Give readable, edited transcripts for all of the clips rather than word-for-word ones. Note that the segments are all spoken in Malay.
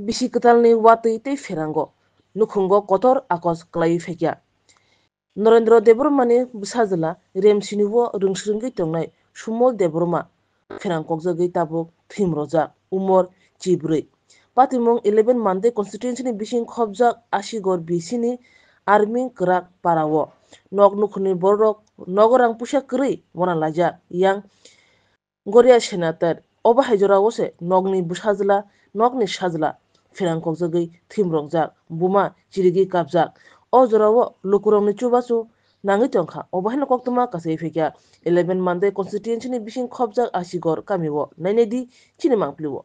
bisi ketalni watui tei ferango nukhungo kotor akos klai fekya Narendra Debromani Busazala Remsiniwo Rungsringi Tongnai Sumol Debroma Ferangkokjagui tabuk Thimroja Umor Chibrui Patimong 11 Monday constituency ni bising khobjak Asigor bisini army krak parawo nok nukhuni borok nogorang pusa krui wana laja yang Goria senator oba haijora wose nogni busazla nogni sajla Ferangkokjagui Thimrojak buma chirigi kapjak o jorawo lukurong ni chubachu nangi tongkha obahino koktuma kasei fekya 11 Monday constituency ni bising khobjak Asigor kamiwo nainedi chini mangpliwo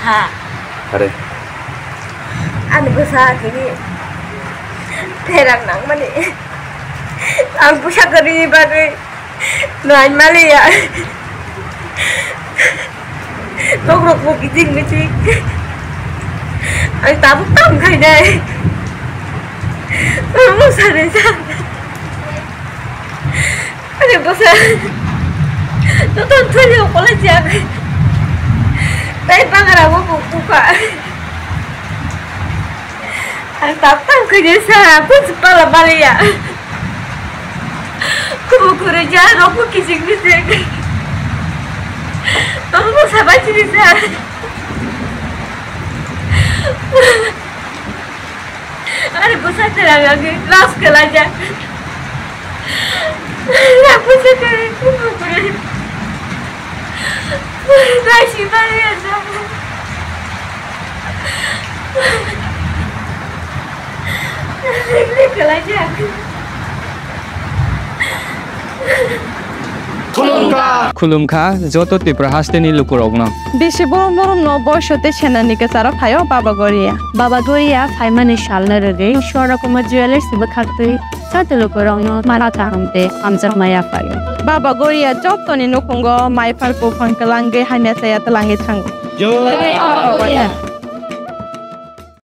ha Are anu busa kini terang nang mani ang busa kari bagai noan mali ya Togrok mo kiting Ang tabok tang kay day Ano mo sa rin sa Ano ba sa Tutuntuloy ako lang siya Dahil pangarap mo pupuka Ang tabok tang kay sa Punsa pala bali ya Kumukura dyan ako kising Ano mo sa bachi bisa Are busa terang lagi Las kelaja Ya busa terang Kumukura Nasi bali ya sama Ini kelaja Khulumkha joto tipra hasteni lukurogna বেশি বড় বড় নবশতে সেনানিকে সারা ফায়ো বাবা গরিয়া ফাইমানি শালনা রে সরকম জুয়েলার্স বখাতে সাতে লোকরং মারা তাহমতে আমজার মায়া ফায়ো বাবা গরিয়া যতনি নকুঙ্গ মাইফার কো ফাঙ্কলাঙ্গে হাইমেসায়া তলাঙ্গে থাঙ্গ